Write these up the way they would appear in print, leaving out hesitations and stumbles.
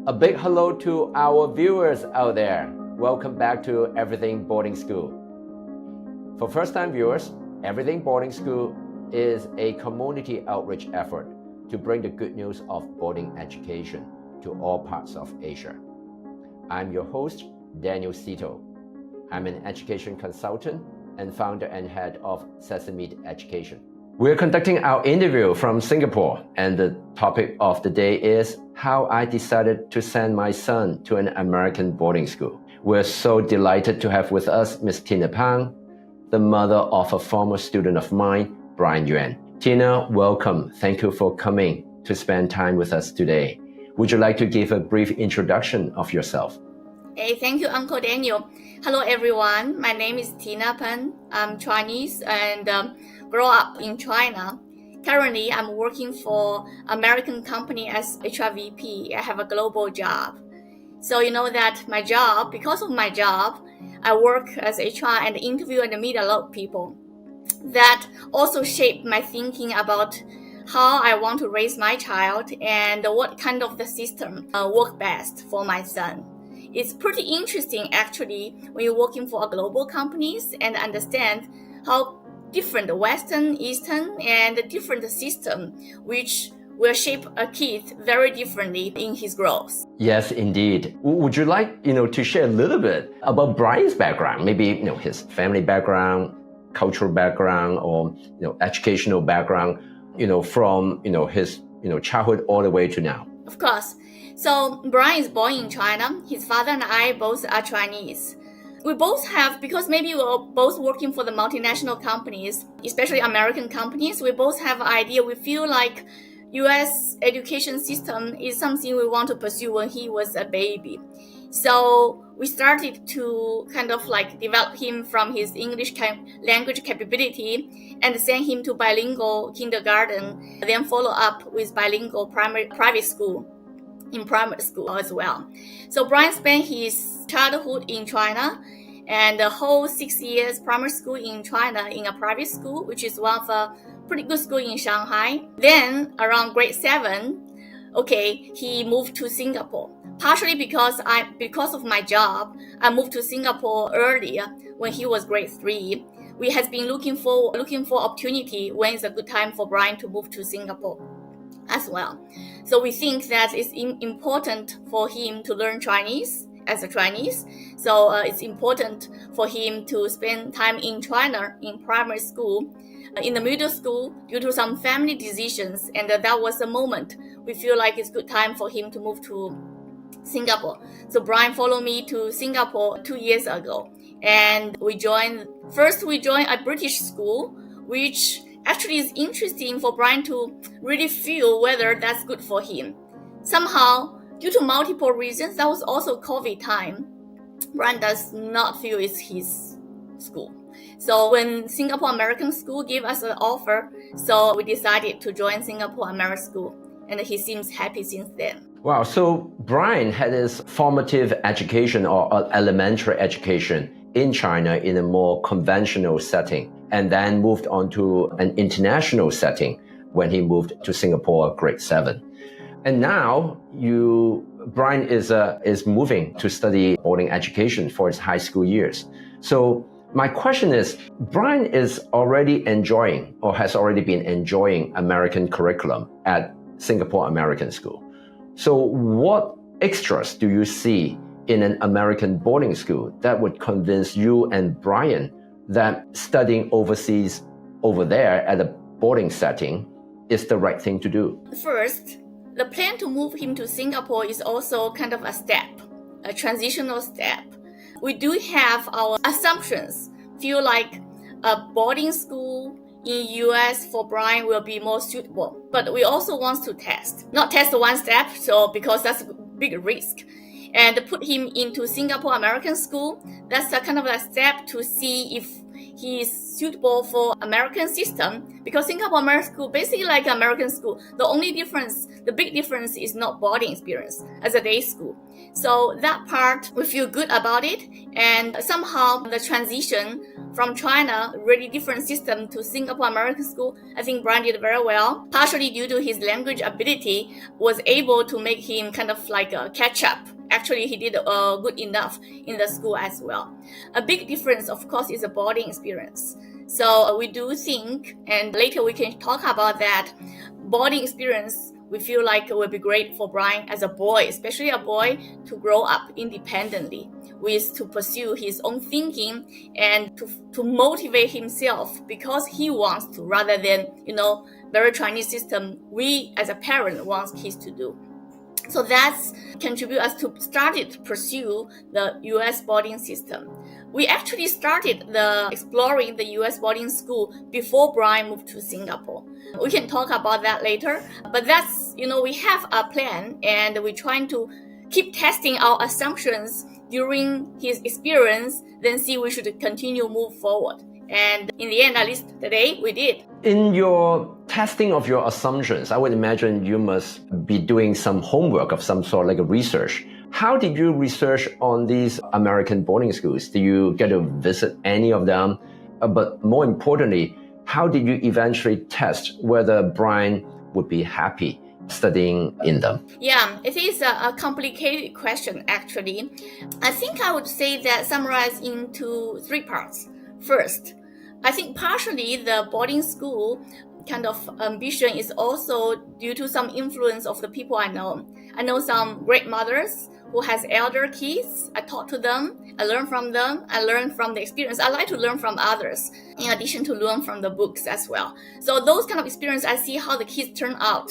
A big hello to our viewers out there. Welcome back to Everything Boarding School. For first-time viewers, Everything Boarding School is a community outreach effort to bring the good news of boarding education to all parts of Asia. I'm your host, Daniel Cito. I'm an education consultant and founder and head of Sesame Education. We're conducting our interview from Singapore, and the topic of the day is how I decided to send my son to an American boarding school. We're so delighted to have with us Miss Tina Peng, the mother of a former student of mine, Bryan. Tina, welcome. Thank you for coming to spend time with us today. Would you like to give a brief introduction of yourself? Hey, thank you, Uncle Daniel. Hello, everyone. My name is Tina Peng. I'm Chinese and grew up in China. Currently, I'm working for American company as HR VP. I have a global job. So you know that because of my job, I work as HR and interview and meet a lot of people. That also shaped my thinking about how I want to raise my child and what kind of the system work best for my son. It's pretty interesting actually when you're working for global companies and understand how different Western, Eastern, and different system which will shape a kid very differently in his growth. Yes, indeed. Would you like, to share a little bit about Bryan's background, maybe, his family background, cultural background, or, educational background, from, his, childhood all the way to now? Of course. So Bryan is born in China. His father and I both are Chinese. We both have, because maybe we're both working for the multinational companies, especially American companies, we both have an idea. We feel like US education system is something we want to pursue when he was a baby. So we started to kind of like develop him from his English language capability and send him to bilingual kindergarten, then follow up with bilingual private school in primary school as well. So Bryan spent his childhood in China and the whole 6 years primary school in China in a private school, which is one of a pretty good school in Shanghai. Then around grade 7, he moved to Singapore. Partially because of my job, I moved to Singapore earlier when he was grade 3. We had been looking for opportunity when it's a good time for Bryan to move to Singapore as well. So we think that it's important for him to learn Chinese as a Chinese. So it's important for him to spend time in China in primary school. In the middle school, due to some family decisions, and that was the moment we feel like it's good time for him to move to Singapore. So Bryan followed me to Singapore 2 years ago, and we joined a British school, which actually is interesting for Bryan to really feel whether that's good for him. Somehow, due to multiple reasons, that was also COVID time, Bryan does not feel it's his school. So when Singapore American School gave us an offer, so we decided to join Singapore American School, and he seems happy since then. Wow, so Bryan had his formative education or elementary education in China in a more conventional setting, and then moved on to an international setting when he moved to Singapore grade 7. And now Bryan is moving to study boarding education for his high school years. So my question is, Bryan is already enjoying or has already been enjoying American curriculum at Singapore American School. So what extras do you see in an American boarding school that would convince you and Bryan that studying overseas over there at a boarding setting is the right thing to do? First, the plan to move him to Singapore is also kind of a transitional step. We do have our assumptions. Feel like a boarding school in US for Bryan will be more suitable. But we also want to not test one step, because that's a big risk. And put him into Singapore American School, that's a kind of a step to see if he's suitable for American system, because Singapore American school basically like American school. The big difference is not boarding experience as a day school. So that part, we feel good about it. And somehow the transition from China, really different system, to Singapore American school, I think Bryan did very well. Partially due to his language ability, was able to make him kind of like a catch up. Actually, he did good enough in the school as well. A big difference, of course, is a boarding experience. So we do think, and later we can talk about that, boarding experience, we feel like it would be great for Bryan as a boy, especially a boy, to grow up independently, with to pursue his own thinking and to motivate himself because he wants to, rather than, very Chinese system we as a parent wants kids to do. So that's contribute us to started to pursue the U.S. boarding system. We actually started exploring the U.S. boarding school before Bryan moved to Singapore. We can talk about that later, but that's, we have a plan and we're trying to keep testing our assumptions during his experience, then see we should continue move forward. And in the end, at least today, we did. In your testing of your assumptions, I would imagine you must be doing some homework of some sort, like a research. How did you research on these American boarding schools? Do you get to visit any of them? But more importantly, how did you eventually test whether Bryan would be happy studying in them? Yeah, it is a complicated question, actually. I think I would say that summarized into 3 parts. First, I think partially the boarding school kind of ambition is also due to some influence of the people I know. I know some great mothers who has elder kids. I talk to them, I learn from them, I learn from the experience. I like to learn from others, in addition to learn from the books as well. So those kind of experience, I see how the kids turn out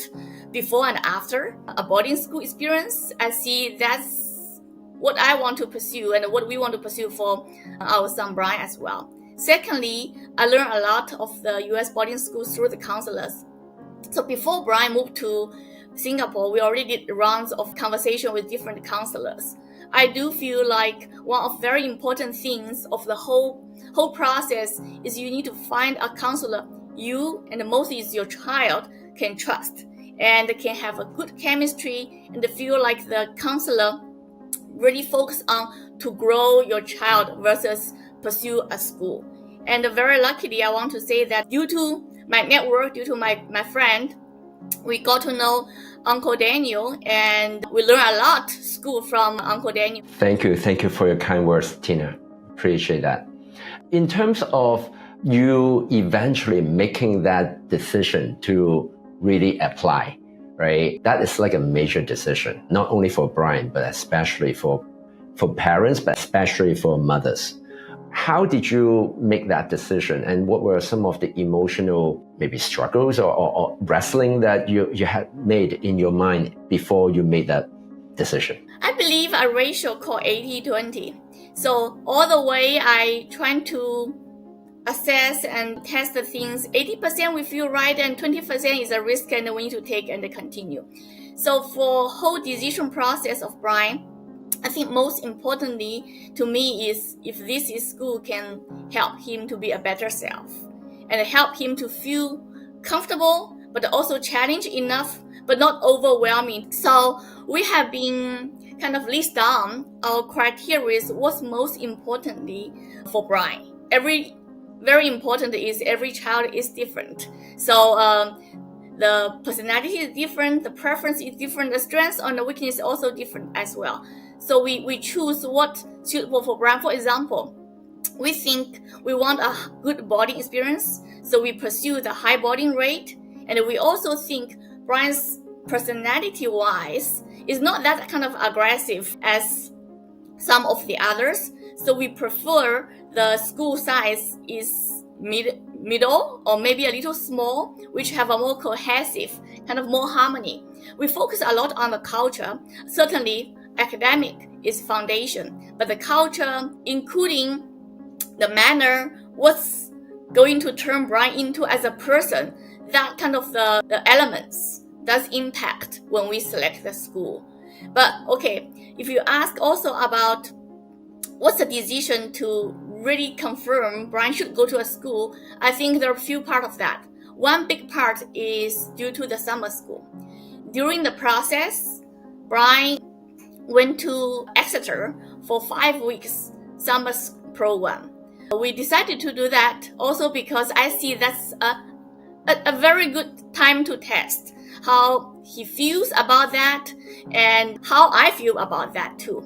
before and after a boarding school experience. I see that's what I want to pursue and what we want to pursue for our son Bryan as well. Secondly, I learned a lot of the U.S. boarding schools through the counselors. So before Bryan moved to Singapore, we already did rounds of conversation with different counselors. I do feel like one of very important things of the whole process is you need to find a counselor you, and mostly is your child, can trust and can have a good chemistry and feel like the counselor really focus on to grow your child versus pursue a school. And very luckily, I want to say that due to my network, due to my friend, we got to know Uncle Daniel and we learned a lot school from Uncle Daniel. Thank you for your kind words, Tina. Appreciate that. In terms of you eventually making that decision to really apply, right? That is like a major decision, not only for Bryan, but especially for parents, but especially for mothers. How did you make that decision, and what were some of the emotional maybe struggles or wrestling that you had made in your mind before you made that decision? I believe a ratio called 80-20. So all the way I trying to assess and test the things. 80% we feel right and 20% is a risk and we need to take and continue. So for whole decision process of Bryan, I think most importantly to me is if this school can help him to be a better self and help him to feel comfortable, but also challenged enough, but not overwhelming. So we have been kind of list down our criteria, what's most importantly for Bryan. Very important is every child is different. So the personality is different, the preference is different, the strengths and the weakness is also different as well. So we choose what suitable for Bryan. For example, we think we want a good boarding experience, so we pursue the high boarding rate. And we also think Bryan's personality-wise is not that kind of aggressive as some of the others. So we prefer the school size is middle or maybe a little small, which have a more cohesive, kind of more harmony. We focus a lot on the culture. Certainly, academic is foundation, but the culture, including the manner, what's going to turn Bryan into as a person, that kind of the elements does impact when we select the school. But okay, if you ask also about what's the decision to really confirm Bryan should go to a school, I think there are a few parts of that. One big part is due to the summer school. During the process, Bryan went to Exeter for 5 weeks summer program. We decided to do that also because I see that's a very good time to test how he feels about that and how I feel about that too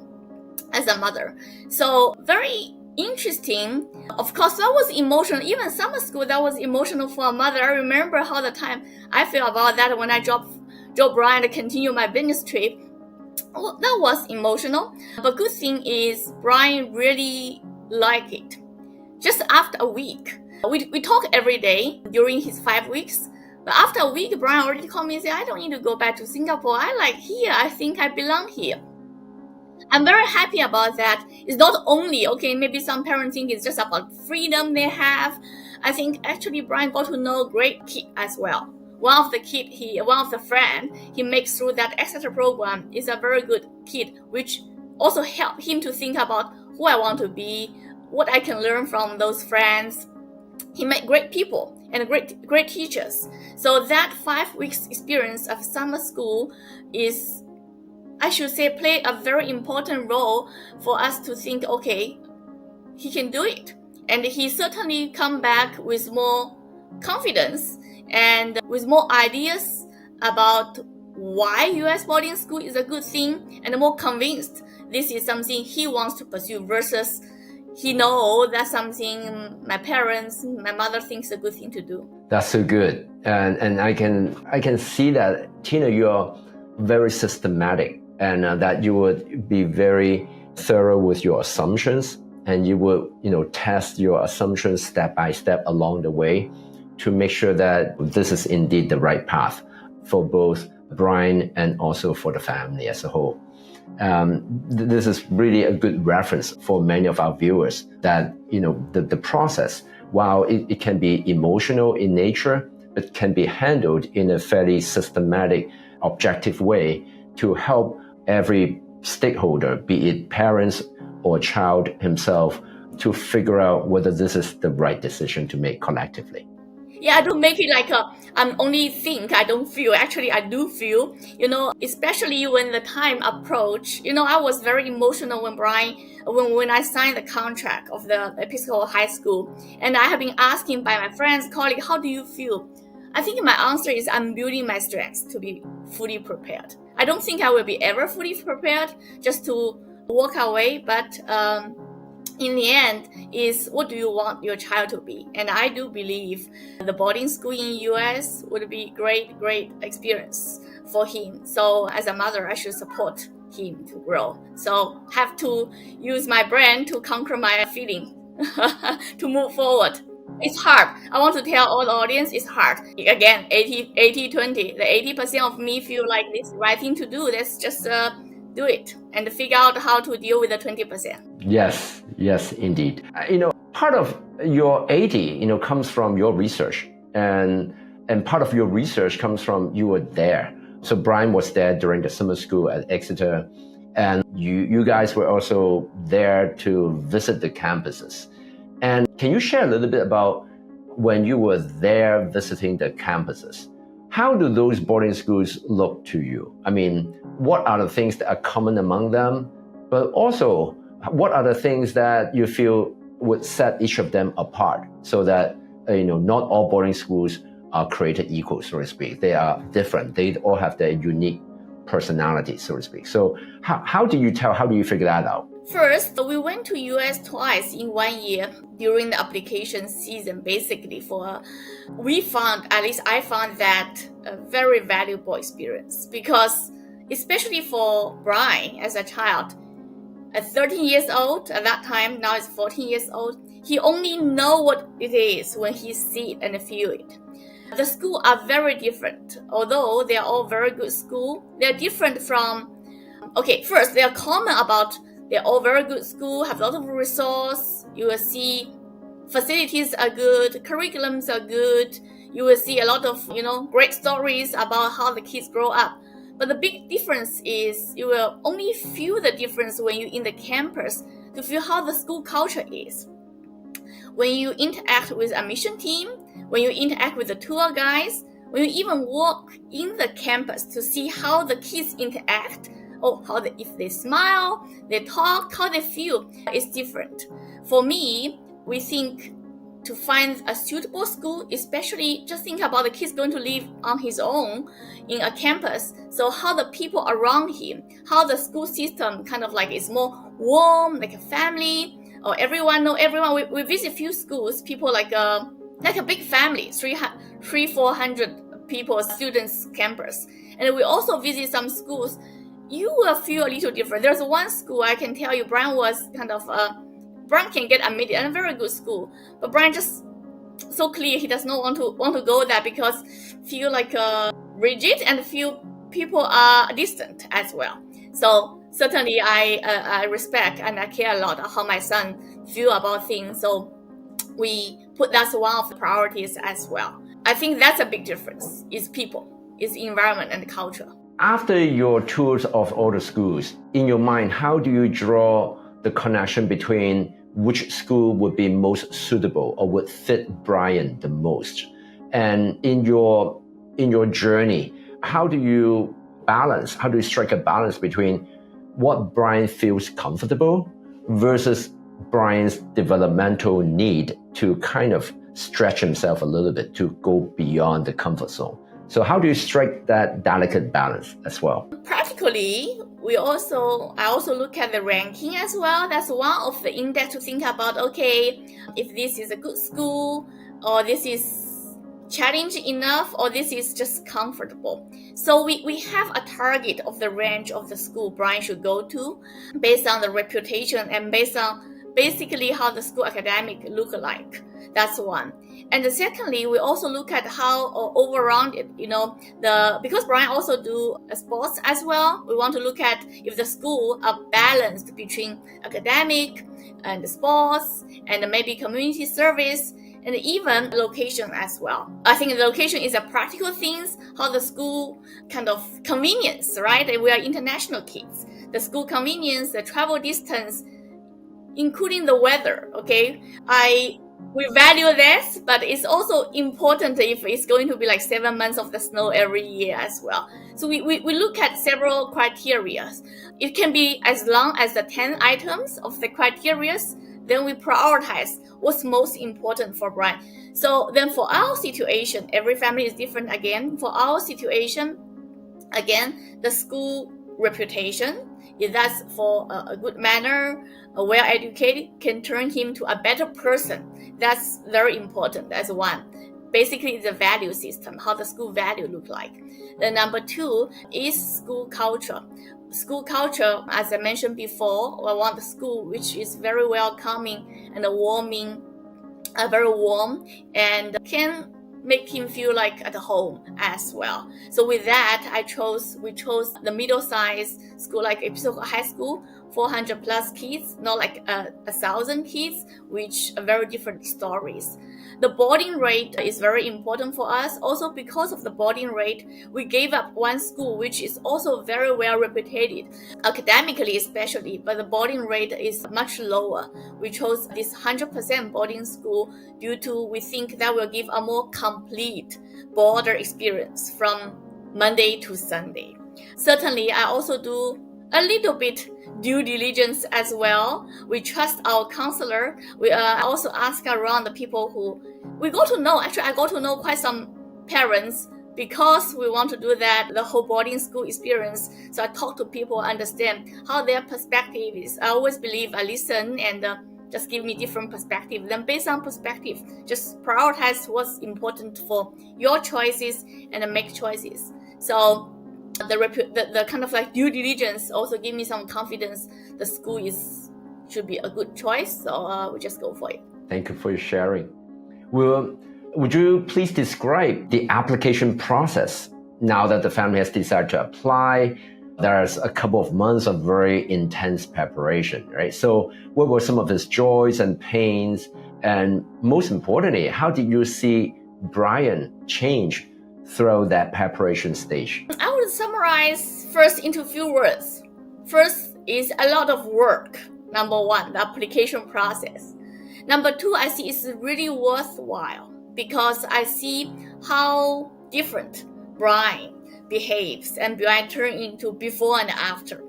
as a mother. So very interesting. Of course, that was emotional. Even summer school, that was emotional for a mother. I remember how the time I feel about that when I dropped Bryan to continue my business trip. Well, that was emotional. But good thing is Bryan really liked it. Just after a week, we talk every day during his 5 weeks. But after a week, Bryan already called me and said, I don't need to go back to Singapore. I like here. I think I belong here. I'm very happy about that. It's not only, okay, maybe some parents think it's just about freedom they have. I think actually Bryan got to know a great kid as well. One of the friend he makes through that Exeter program is a very good kid, which also helped him to think about who I want to be, what I can learn from those friends. He met great people and great teachers. So that 5 weeks experience of summer school is, I should say, play a very important role for us to think, okay, he can do it. And he certainly come back with more confidence and with more ideas about why US boarding school is a good thing, and more convinced this is something he wants to pursue versus he knows that's something my parents, my mother thinks a good thing to do. That's so good. And I can see that, Tina, you're very systematic, and that you would be very thorough with your assumptions, and you would, test your assumptions step by step along the way to make sure that this is indeed the right path for both Bryan and also for the family as a whole. This is really a good reference for many of our viewers that, the process, while it can be emotional in nature, it can be handled in a fairly systematic, objective way to help every stakeholder, be it parents or child himself, to figure out whether this is the right decision to make collectively. Yeah, I don't make it like I only think, I don't feel. Actually, I do feel, especially when the time approach. I was very emotional when when I signed the contract of the Episcopal High School. And I have been asking by my friends, colleagues, how do you feel? I think my answer is I'm building my strengths to be fully prepared. I don't think I will be ever fully prepared just to walk away, but in the end is what do you want your child to be? And I do believe the boarding school in US would be great experience for him. So as a mother, I should support him to grow. So have to use my brain to conquer my feeling to move forward. It's hard. I want to tell all the audience it's hard. Again, 80-20. The 80% of me feel like this is the right thing to do. Let's just do it and figure out how to deal with the 20%. Yes, indeed. Part of your 80, comes from your research, and part of your research comes from you were there. So Bryan was there during the summer school at Exeter, and you guys were also there to visit the campuses. And can you share a little bit about when you were there visiting the campuses? How do those boarding schools look to you? I mean, what are the things that are common among them? But also, what are the things that you feel would set each of them apart so that, not all boarding schools are created equal, so to speak. They are different. They all have their unique personality, so to speak. So how do you figure that out? First, we went to US twice in 1 year during the application season, basically we found, at least I found that a very valuable experience because especially for Bryan as a child, at 13 years old, at that time, now he's 14 years old, he only know what it is when he see it and feel it. The schools are very different. Although they are all very good schools, they're different from, first, they are common about they're all very good school, have a lot of resource. You will see facilities are good, curriculums are good. You will see a lot of, great stories about how the kids grow up. But the big difference is you will only feel the difference when you're in the campus to feel how the school culture is. when you interact with a mission team, when you interact with the tour guides, when you even walk in the campus to see how the kids interact, or if they smile, they talk, how they feel, is different. For me, we think to find a suitable school, especially just think about the kids going to live on his own in a campus. So how the people around him, how the school system kind of like is more warm, like a family, or everyone know everyone. We visit few schools, people like a big family, 300-400 people, students campus. And we also visit some schools. You will feel a little different. There's one school I can tell you, Bryan was kind of Bryan can get admitted in a very good school, but Bryan just so clear he does not want to go there because feel like rigid and feel people are distant as well. So certainly I respect and I care a lot how my son feel about things. So we put that's one of the priorities as well. I think that's a big difference. Is people, is environment and culture. After your tours of all the schools, in your mind, how do you draw the connection between which school would be most suitable or would fit Bryan the most? And in your journey, how do you strike a balance between what Bryan feels comfortable versus Bryan's developmental need to kind of stretch himself a little bit to go beyond the comfort zone? So how do you strike that delicate balance as well? Practically, I also look at the ranking as well. That's one of the index to think about, okay, if this is a good school, or this is challenging enough, or this is just comfortable. So we have a target of the range of the school Bryan should go to based on the reputation and based on basically how the school academic look like. That's one. And secondly, we also look at how over-rounded, because Bryan also do sports as well. We want to look at if the school are balanced between academic and sports and maybe community service and even location as well. I think the location is a practical thing, how the school kind of convenience, right? We are international kids. The school convenience, the travel distance, including the weather, okay? We value this, but it's also important if it's going to be like 7 months of the snow every year as well. So we look at several criteria. It can be as long as the 10 items of the criteria. Then we prioritize what's most important for Bryan. So then for our situation, every family is different again. For our situation, again, the school reputation, if that's for a good manner, a well-educated, can turn him to a better person. That's very important as one. Basically, the value system, how the school value look like. The number two is school culture. School culture, as I mentioned before, I want the school which is very welcoming and warming, very warm, and can make him feel like at home as well. So with that, we chose the middle-sized school, like Episcopal High School, 400 plus kids, not like 1,000 kids, which are very different stories. The boarding rate is very important for us. Also, because of the boarding rate, we gave up one school, which is also very well reputed, academically especially, but the boarding rate is much lower. We chose this 100% boarding school due to we think that will give a more complete border experience from Monday to Sunday. Certainly, I also do a little bit due diligence as well. We trust our counselor. We also ask around the people who we got to know. Actually, I got to know quite some parents because we want to do that, the whole boarding school experience. So I talk to people, understand how their perspective is. I always believe I listen and just give me different perspective. Then based on perspective, just prioritize what's important for your choices and make choices. So the kind of like due diligence also give me some confidence the school should be a good choice. So we just go for it. Thank you for your sharing. Would you please describe the application process now that the family has decided to apply? There's a couple of months of very intense preparation, right? So what were some of his joys and pains? And most importantly, how did you see Bryan change throughout that preparation stage? I would summarize first into a few words. First is a lot of work. Number one, the application process. Number two, I see it's really worthwhile because I see how different Bryan behaves and Bryan turn into before and after.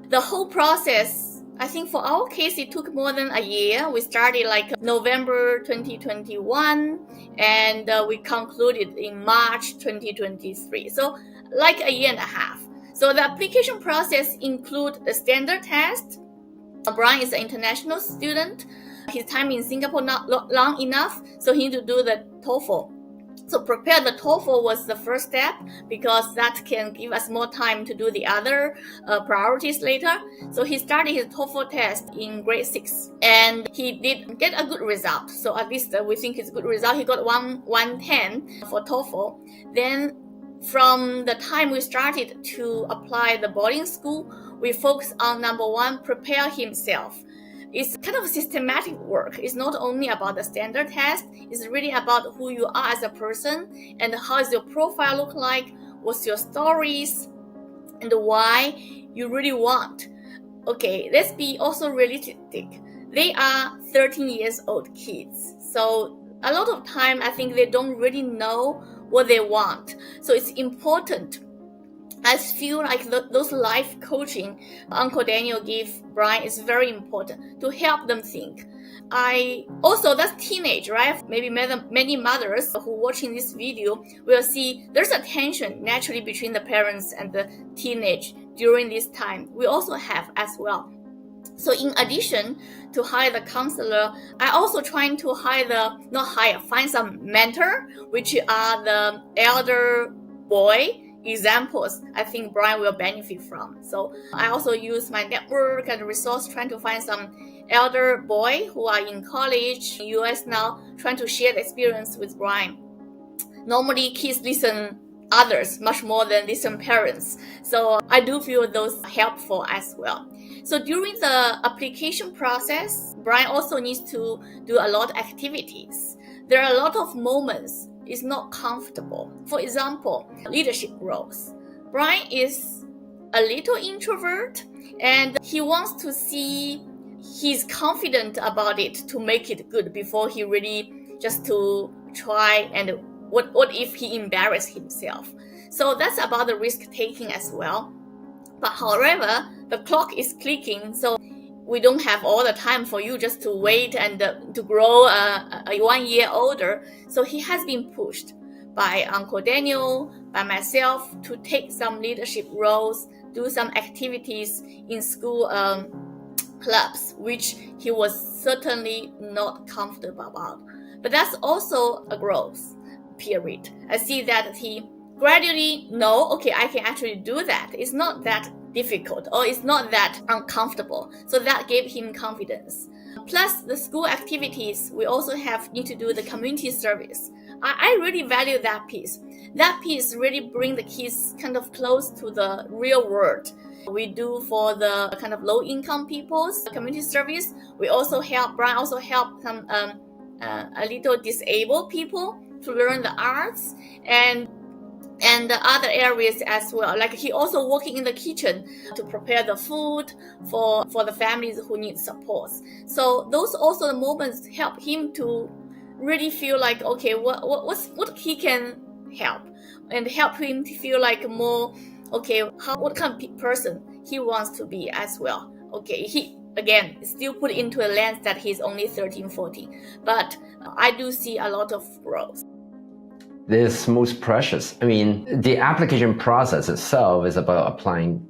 The whole process, I think for our case, it took more than a year. We started like November 2021 and we concluded in March 2023. So like a year and a half. So the application process includes the standard test. Bryan is an international student. His time in Singapore not long enough, so he need to do the TOEFL. So prepare the TOEFL was the first step because that can give us more time to do the other priorities later. So he started his TOEFL test in grade 6 and he did get a good result. So at least we think it's a good result. He got 110 for TOEFL. Then from the time we started to apply the boarding school, we focus on number one, prepare himself. It's kind of systematic work. It's not only about the standard test. It's really about who you are as a person and how does your profile look like, what's your stories, and why you really want. Okay, let's be also realistic. They are 13 years old kids. So a lot of time, I think they don't really know what they want. So it's important. I feel like those life coaching Uncle Daniel gave Bryan is very important to help them think. That's teenage, right? Maybe many mothers who watching this video will see there's a tension naturally between the parents and the teenage during this time. We also have as well. So in addition to hire the counselor, I also trying to find some mentor, which are the elder boy examples I think Bryan will benefit from. So I also use my network and resource trying to find some elder boy who are in college in US now, trying to share the experience with Bryan. Normally kids listen others much more than listen parents. So I do feel those helpful as well. So during the application process, Bryan also needs to do a lot of activities. There are a lot of moments is not comfortable. For example, leadership roles. Bryan is a little introvert and he wants to see he's confident about it to make it good before he really just to try and what if he embarrassed himself. So that's about the risk taking as well. But however, the clock is clicking, so we don't have all the time for you just to wait and to grow 1 year older. So he has been pushed by Uncle Daniel, by myself to take some leadership roles, do some activities in school clubs, which he was certainly not comfortable about. But that's also a growth period. I see that he gradually okay, I can actually do that. It's not that difficult or it's not that uncomfortable. So that gave him confidence. Plus the school activities, we also need to do the community service. I really value that piece. That piece really bring the kids kind of close to the real world. We do for the kind of low income people's community service. We also Bryan also help some a little disabled people to learn the arts and the other areas as well. Like he also working in the kitchen to prepare the food for the families who need support. So those also the moments help him to really feel like, okay, what he can help and help him to feel like more, okay, what kind of person he wants to be as well. Okay, he again still put into a lens that he's only 13, 14, but I do see a lot of growth. This most precious. I mean, the application process itself is about applying,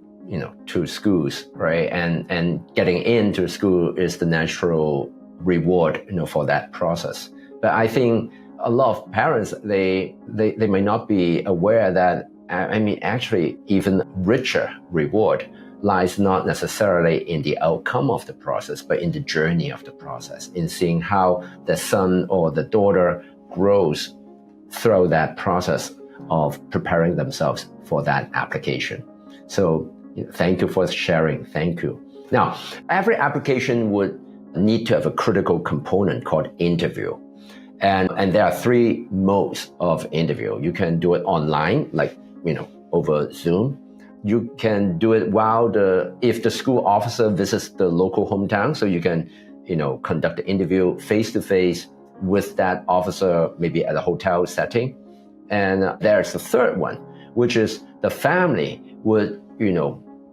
to schools, right? And getting into school is the natural reward, for that process. But I think a lot of parents, they may not be aware that, actually even richer reward lies not necessarily in the outcome of the process, but in the journey of the process, in seeing how the son or the daughter grows through that process of preparing themselves for that application. So thank you for sharing. Thank you. Now, every application would need to have a critical component called interview. And there are 3 modes of interview. You can do it online, like, over Zoom. You can do it if the school officer visits the local hometown, so you can conduct the interview face to face with that officer, maybe at a hotel setting. And there's the third one, which is the family would,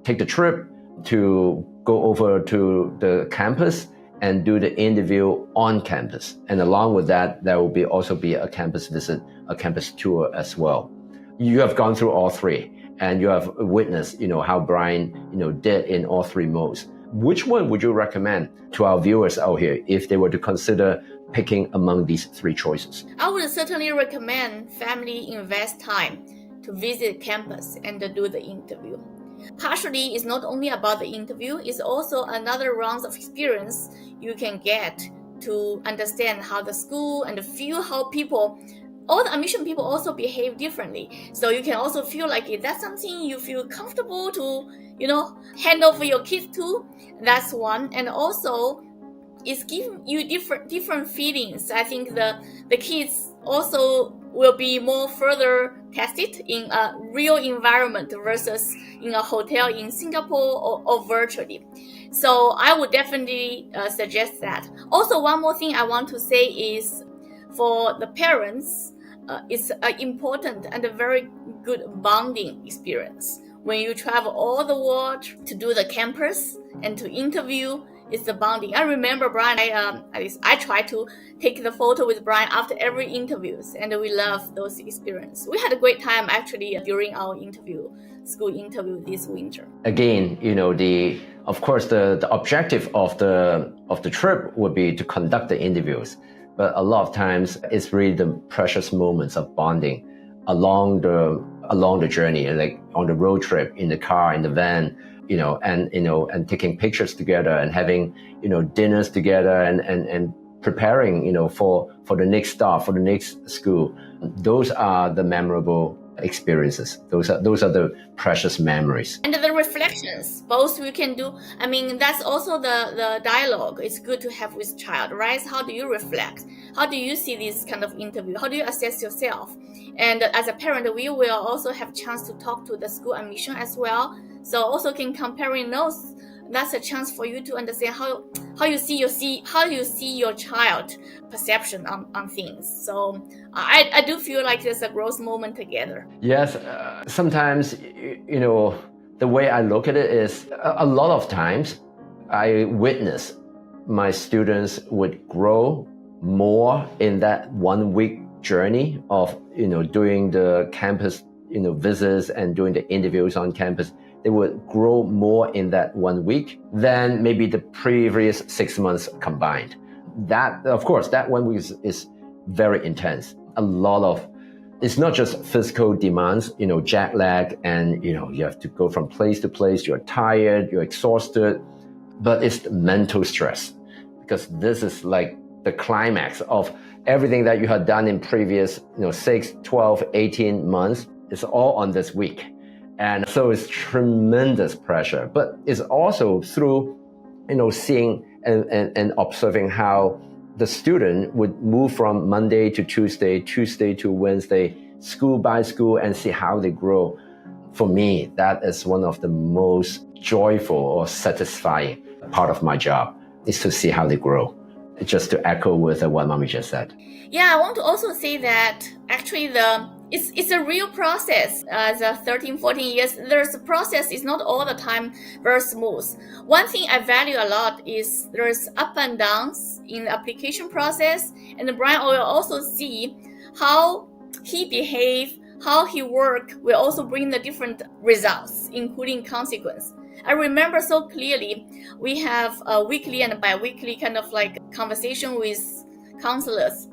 take the trip to go over to the campus and do the interview on campus. And along with that, there will also be a campus visit, a campus tour as well. You have gone through all three, and you have witnessed, how Bryan, did in all three modes. Which one would you recommend to our viewers out here if they were to consider picking among these three choices? I would certainly recommend family invest time to visit campus and do the interview. Partially, it's not only about the interview, it's also another round of experience you can get to understand how the school and feel how all the admission people also behave differently. So you can also feel like if that's something you feel comfortable to, hand over your kids to, that's one. And also, it's giving you different feelings. I think the kids also will be more further tested in a real environment versus in a hotel in Singapore or virtually. So I would definitely suggest that. Also, one more thing I want to say is for the parents, it's an important and a very good bonding experience. When you travel all the world to do the campus and to interview, it's the bonding. I remember Bryan, at least I try to take the photo with Bryan after every interviews, and we love those experiences. We had a great time actually during our school interview this winter. Again, of course the objective of the trip would be to conduct the interviews, but a lot of times it's really the precious moments of bonding along the journey, like on the road trip, in the car, in the van, and taking pictures together and having, dinners together and preparing, for the next stop, for the next school. Those are the memorable experiences. Those are the precious memories. And the reflections, both we can do. I mean, that's also the dialogue. It's good to have with child, right? How do you reflect? How do you see this kind of interview? How do you assess yourself? And as a parent, we will also have a chance to talk to the school admission as well. So also can comparing notes. That's a chance for you to understand how you see your child perception on things. So I do feel like there's a growth moment together. Yes, sometimes the way I look at it is a lot of times I witness my students would grow more in that 1 week journey of doing the campus visits and doing the interviews on campus. They would grow more in that 1 week than maybe the previous 6 months combined. That, of course, that 1 week is very intense. It's not just physical demands, jet lag, and you have to go from place to place. You're tired, you're exhausted, but it's the mental stress, because this is like the climax of everything that you had done in previous 6, 12, 18 months. It's all on this week. And so it's tremendous pressure, but it's also through, seeing and observing how the student would move from Monday to Tuesday, Tuesday to Wednesday, school by school, and see how they grow. For me, that is one of the most joyful or satisfying part of my job, is to see how they grow. Just to echo with what Mommy just said. Yeah, I want to also say that actually it's a real process. As 13, 14 years, there's a process. It's not all the time very smooth. One thing I value a lot is there's up and downs in the application process. And Bryan will also see how he behave, how he work will also bring the different results, including consequence. I remember so clearly, we have a weekly and bi-weekly kind of like conversation with counselors.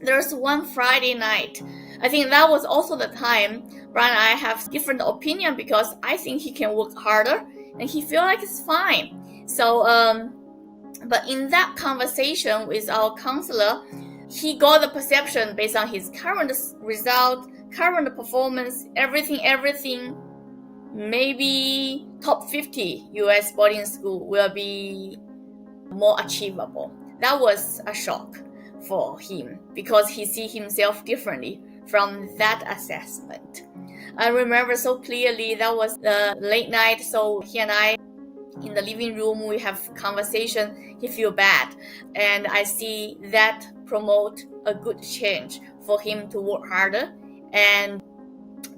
There's one Friday night. I think that was also the time Bryan and I have different opinion, because I think he can work harder and he feel like it's fine. So, but in that conversation with our counselor, he got the perception based on his current result, current performance, everything, maybe top 50 US boarding school will be more achievable. That was a shock for him, because he see himself differently from that assessment. I remember so clearly, that was the late night, so he and I in the living room, we have conversation, he feel bad. And I see that promote a good change for him to work harder. And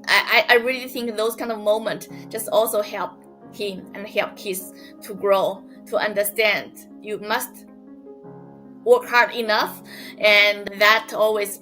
I really think those kind of moments just also help him and help kids to grow, to understand you must work hard enough, and that always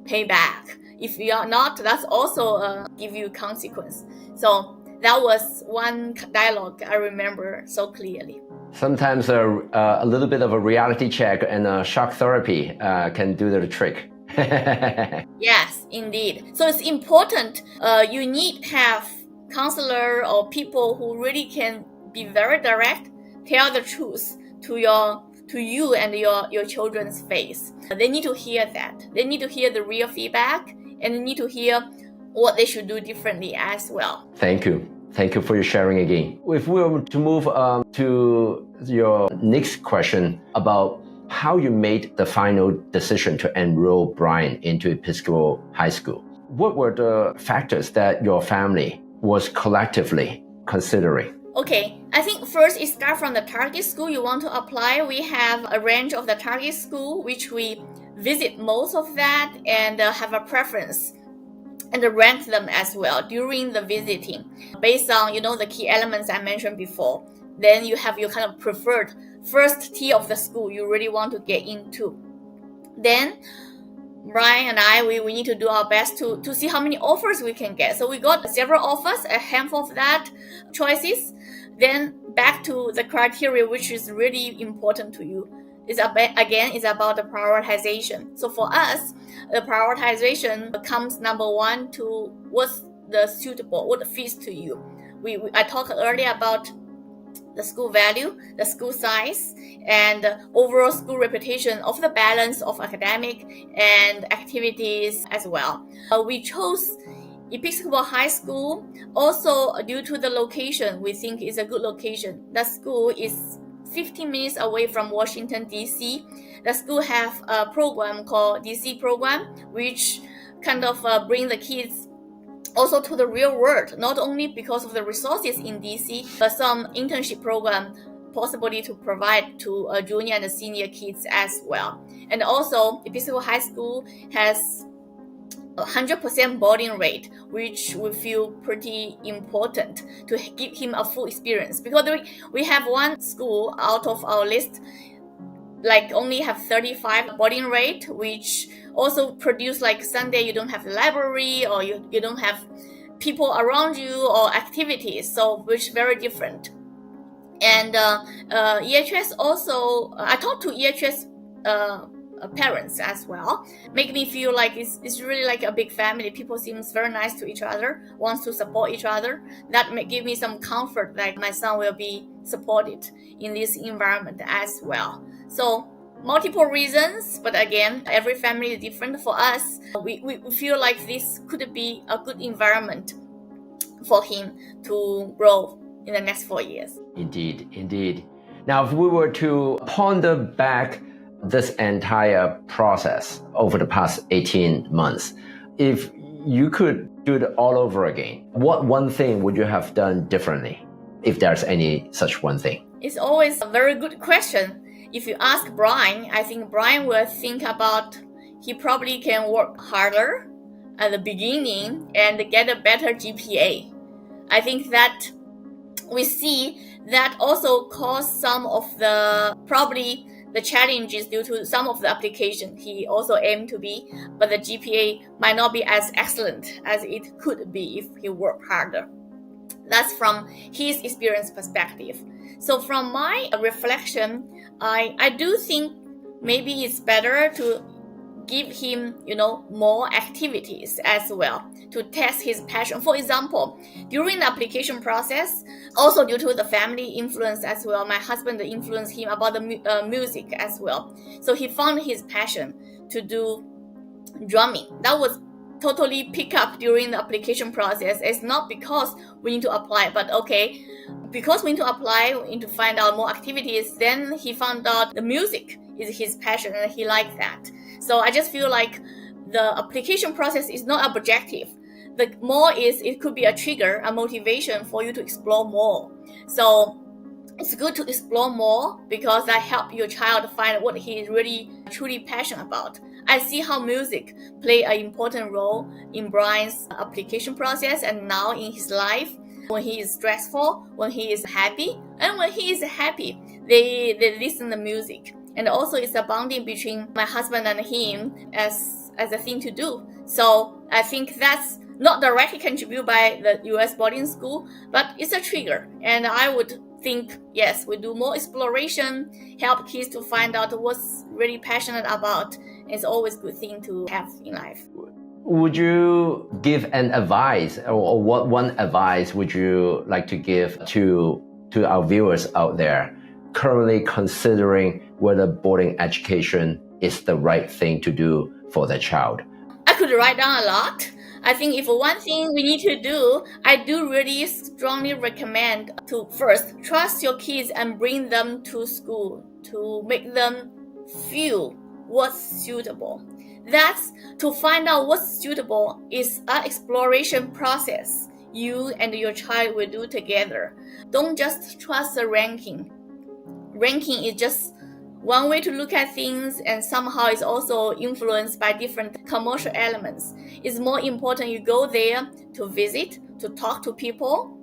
pay back. If you are not, that's also give you consequence. So that was one dialogue I remember so clearly. Sometimes a little bit of a reality check and a shock therapy can do the trick. Yes, indeed. So it's important. You need to have counselor or people who really can be very direct, tell the truth to you and your children's face. They need to hear that. They need to hear the real feedback, and they need to hear what they should do differently as well. Thank you. Thank you for your sharing again. If we were to move to your next question about how you made the final decision to enroll Bryan into Episcopal High School, what were the factors that your family was collectively considering? Okay, I think first it starts from the target school you want to apply. We have a range of the target school, which we visit most of that and have a preference and rank them as well during the visiting based on, the key elements I mentioned before. Then you have your kind of preferred first tier of the school you really want to get into. Then Bryan and I, we need to do our best to see how many offers we can get. So we got several offers, a handful of that choices. Then back to the criteria, which is really important to you. It's about the prioritization. So for us, the prioritization comes number one to what's the suitable, what fits to you. I talked earlier about the school value, the school size, and the overall school reputation of the balance of academic and activities as well. We chose Episcopal High School also due to the location. We think it's a good location. The school is 15 minutes away from Washington, D.C. The school have a program called DC program, which kind of bring the kids also to the real world, not only because of the resources in DC, but some internship program possibly to provide to junior and senior kids as well. And also, Episcopal High School has 100% boarding rate, which we feel pretty important to give him a full experience. Because we have one school out of our list, like only have 35 boarding rate, which also produce like Sunday you don't have the library or you don't have people around you or activities, so which very different. And EHS also, I talked to EHS parents as well, make me feel like it's really like a big family. People seems very nice to each other, wants to support each other. That may give me some comfort that my son will be supported in this environment as well. So multiple reasons, but again, every family is different. For us, we feel like this could be a good environment for him to grow in the next 4 years. Indeed. Now, if we were to ponder back this entire process over the past 18 months, if you could do it all over again, what one thing would you have done differently, if there's any such one thing? It's always a very good question. If you ask Bryan, I think Bryan will think about he probably can work harder at the beginning and get a better GPA. I think that we see that also caused some of the challenges due to some of the application he also aimed to be, but the GPA might not be as excellent as it could be if he worked harder. That's from his experience perspective. So from my reflection, I do think maybe it's better to give him, more activities as well to test his passion. For example, during the application process, also due to the family influence as well, my husband influenced him about the music as well. So he found his passion to do drumming. That was totally pick up during the application process. It's not because we need to apply, but because we need to apply, we need to find out more activities. Then he found out the music is his passion and he liked that. So I just feel like the application process is not objective. The more is it could be a trigger, a motivation for you to explore more. So it's good to explore more because that helps your child find what he is really truly passionate about. I see how music play an important role in Bryan's application process and now in his life. When he is stressful, when he is happy, and when he is happy, they listen to music. And also it's a bonding between my husband and him as a thing to do. So I think that's not directly contributed by the US boarding school, but it's a trigger. And I would think, yes, we do more exploration, help kids to find out what's really passionate about. It's always a good thing to have in life. Would you give an advice, or what one advice would you like to give to our viewers out there currently considering whether boarding education is the right thing to do for their child? I could write down a lot. I think if one thing we need to do, I do really strongly recommend to first trust your kids and bring them to school to make them feel what's suitable. That's to find out what's suitable is an exploration process you and your child will do together. Don't just trust the ranking. Ranking is just one way to look at things and somehow is also influenced by different commercial elements. It's more important you go there to visit, to talk to people,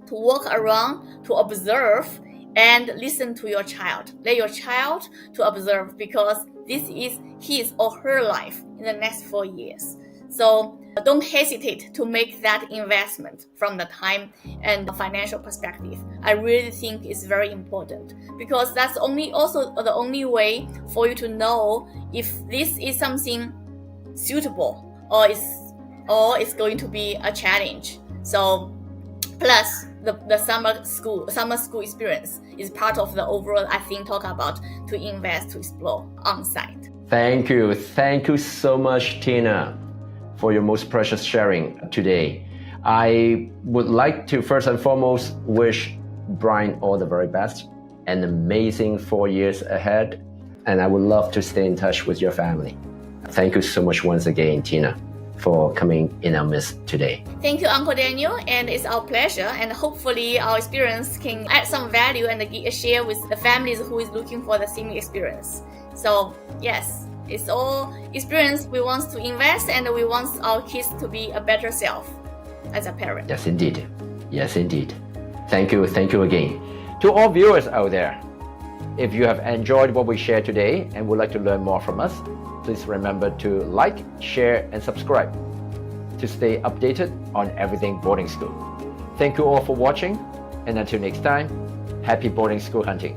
to walk around, to observe and listen to your child. Let your child to observe because this is his or her life in the next 4 years. So don't hesitate to make that investment from the time and the financial perspective. I really think it's very important because that's also the only way for you to know if this is something suitable or it's going to be a challenge. So plus the summer school experience is part of the overall, I think, talk about to invest, to explore on site. Thank you so much, Tina, for your most precious sharing today. I would like to first and foremost wish Bryan all the very best, an amazing 4 years ahead, and I would love to stay in touch with your family. Thank you so much once again, Tina, for coming in our midst today. Thank you, Uncle Daniel, and it's our pleasure, and hopefully our experience can add some value and share with the families who is looking for the same experience. So yes, it's all experience we want to invest and we want our kids to be a better self as a parent. Yes, indeed. Yes, indeed. Thank you again. To all viewers out there, if you have enjoyed what we shared today and would like to learn more from us, please remember to like, share, and subscribe to stay updated on everything boarding school. Thank you all for watching, and until next time, happy boarding school hunting.